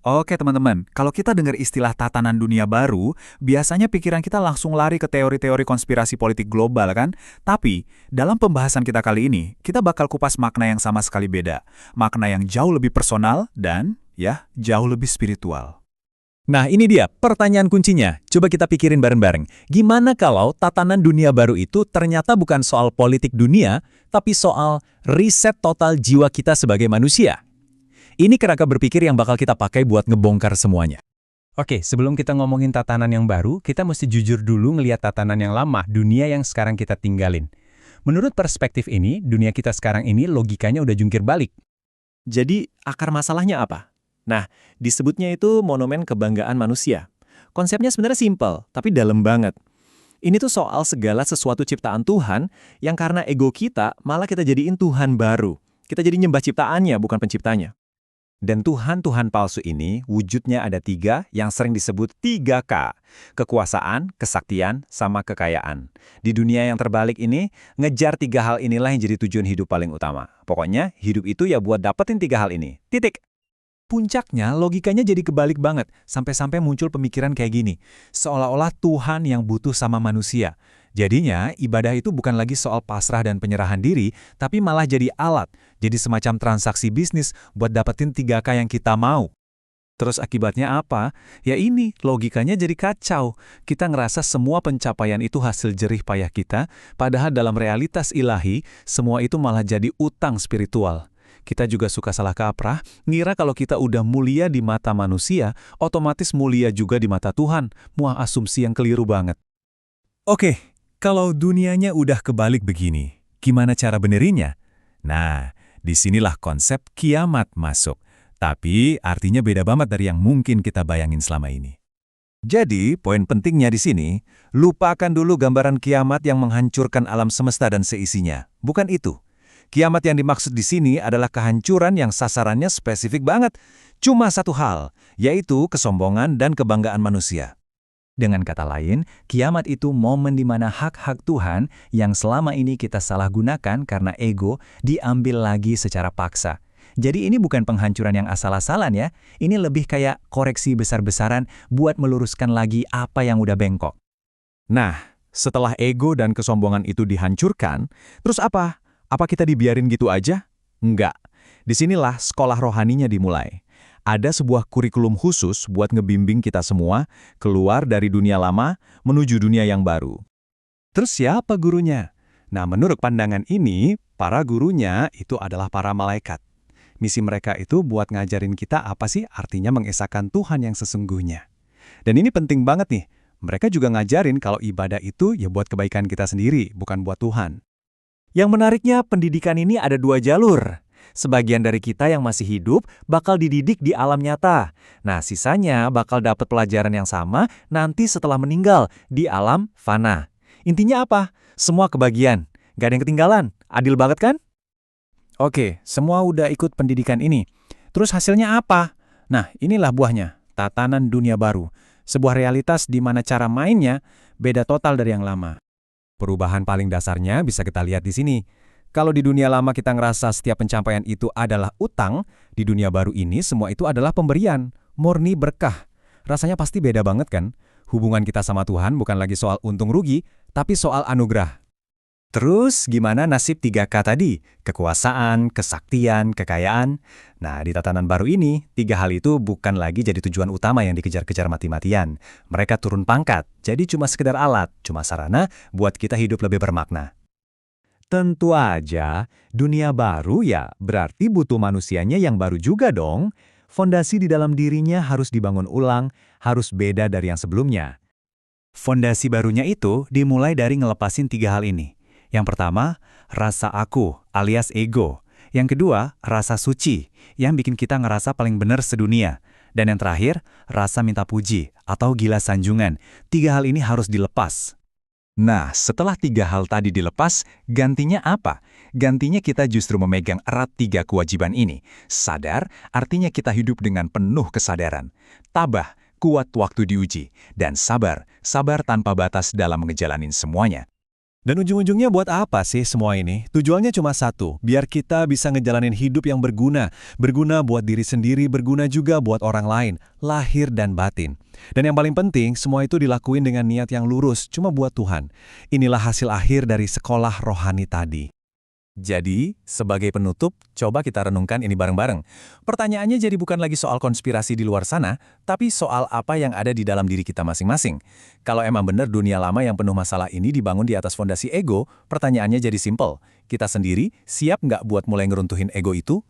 Oke teman-teman, kalau kita dengar istilah tatanan dunia baru, biasanya pikiran kita langsung lari ke teori-teori konspirasi politik global kan? Tapi, dalam pembahasan kita kali ini, kita bakal kupas makna yang sama sekali beda. Makna yang jauh lebih personal dan, ya, jauh lebih spiritual. Nah, ini dia pertanyaan kuncinya. Coba kita pikirin bareng-bareng. Gimana kalau tatanan dunia baru itu ternyata bukan soal politik dunia, tapi soal riset total jiwa kita sebagai manusia? Ini kerangka berpikir yang bakal kita pakai buat ngebongkar semuanya. Oke, sebelum kita ngomongin tatanan yang baru, kita mesti jujur dulu ngelihat tatanan yang lama, dunia yang sekarang kita tinggalin. Menurut perspektif ini, dunia kita sekarang ini logikanya udah jungkir balik. Jadi, akar masalahnya apa? Nah, disebutnya itu monumen kebanggaan manusia. Konsepnya sebenarnya simpel, tapi dalam banget. Ini tuh soal segala sesuatu ciptaan Tuhan yang karena ego kita, malah kita jadiin Tuhan baru. Kita jadi nyembah ciptaannya, bukan penciptanya. Dan Tuhan-Tuhan palsu ini wujudnya ada 3 yang sering disebut 3K. Kekuasaan, kesaktian, sama kekayaan. Di dunia yang terbalik ini, ngejar 3 hal inilah yang jadi tujuan hidup paling utama. Pokoknya, hidup itu ya buat dapetin 3 hal ini. Titik. Puncaknya, logikanya jadi kebalik banget. Sampai-sampai muncul pemikiran kayak gini. Seolah-olah Tuhan yang butuh sama manusia. Jadinya, ibadah itu bukan lagi soal pasrah dan penyerahan diri, tapi malah jadi alat. Jadi semacam transaksi bisnis buat dapetin 3K yang kita mau. Terus akibatnya apa? Ya ini, logikanya jadi kacau. Kita ngerasa semua pencapaian itu hasil jerih payah kita, padahal dalam realitas ilahi, semua itu malah jadi utang spiritual. Kita juga suka salah kaprah, ngira kalau kita udah mulia di mata manusia, otomatis mulia juga di mata Tuhan. Muah asumsi yang keliru banget. Oke, kalau dunianya udah kebalik begini, gimana cara benerinnya? Nah, disinilah konsep kiamat masuk. Tapi artinya beda banget dari yang mungkin kita bayangin selama ini. Jadi, poin pentingnya di sini, lupakan dulu gambaran kiamat yang menghancurkan alam semesta dan seisinya. Bukan itu. Kiamat yang dimaksud di sini adalah kehancuran yang sasarannya spesifik banget. Cuma satu hal, yaitu kesombongan dan kebanggaan manusia. Dengan kata lain, kiamat itu momen di mana hak-hak Tuhan yang selama ini kita salah gunakan karena ego diambil lagi secara paksa. Jadi ini bukan penghancuran yang asal-asalan ya, ini lebih kayak koreksi besar-besaran buat meluruskan lagi apa yang udah bengkok. Nah, setelah ego dan kesombongan itu dihancurkan, terus apa? Apa kita dibiarin gitu aja? Enggak. Disinilah sekolah rohaninya dimulai. Ada sebuah kurikulum khusus buat ngebimbing kita semua keluar dari dunia lama menuju dunia yang baru. Terus siapa gurunya? Nah, menurut pandangan ini, para gurunya itu adalah para malaikat. Misi mereka itu buat ngajarin kita apa sih artinya mengesahkan Tuhan yang sesungguhnya. Dan ini penting banget nih. Mereka juga ngajarin kalau ibadah itu ya buat kebaikan kita sendiri, bukan buat Tuhan. Yang menariknya, pendidikan ini ada 2 jalur. Sebagian dari kita yang masih hidup bakal dididik di alam nyata. Nah, sisanya bakal dapat pelajaran yang sama nanti setelah meninggal di alam fana. Intinya apa? Semua kebagian. Gak ada yang ketinggalan. Adil banget kan? Oke, semua udah ikut pendidikan ini. Terus hasilnya apa? Nah, inilah buahnya. Tatanan dunia baru. Sebuah realitas di mana cara mainnya beda total dari yang lama. Perubahan paling dasarnya bisa kita lihat di sini. Kalau di dunia lama kita ngerasa setiap pencapaian itu adalah utang, di dunia baru ini semua itu adalah pemberian, murni berkah. Rasanya pasti beda banget kan? Hubungan kita sama Tuhan bukan lagi soal untung rugi, tapi soal anugerah. Terus gimana nasib 3K tadi? Kekuasaan, kesaktian, kekayaan. Nah, di tatanan baru ini, 3 hal itu bukan lagi jadi tujuan utama yang dikejar-kejar mati-matian. Mereka turun pangkat, jadi cuma sekedar alat, cuma sarana buat kita hidup lebih bermakna. Tentu aja, dunia baru ya berarti butuh manusianya yang baru juga dong. Fondasi di dalam dirinya harus dibangun ulang, harus beda dari yang sebelumnya. Fondasi barunya itu dimulai dari ngelepasin 3 hal ini. Yang pertama, rasa aku alias ego. Yang kedua, rasa suci yang bikin kita ngerasa paling benar sedunia. Dan yang terakhir, rasa minta puji atau gila sanjungan. 3 hal ini harus dilepas. Nah, setelah 3 hal tadi dilepas, gantinya apa? Gantinya kita justru memegang erat 3 kewajiban ini. Sadar, artinya kita hidup dengan penuh kesadaran. Tabah, kuat waktu diuji. Dan sabar, sabar tanpa batas dalam ngejalanin semuanya. Dan ujung-ujungnya buat apa sih semua ini? Tujuannya cuma satu, biar kita bisa ngejalanin hidup yang berguna. Berguna buat diri sendiri, berguna juga buat orang lain, lahir dan batin. Dan yang paling penting, semua itu dilakuin dengan niat yang lurus, cuma buat Tuhan. Inilah hasil akhir dari sekolah rohani tadi. Jadi, sebagai penutup, coba kita renungkan ini bareng-bareng. Pertanyaannya jadi bukan lagi soal konspirasi di luar sana, tapi soal apa yang ada di dalam diri kita masing-masing. Kalau emang benar dunia lama yang penuh masalah ini dibangun di atas fondasi ego, pertanyaannya jadi simpel. Kita sendiri siap nggak buat mulai ngeruntuhin ego itu?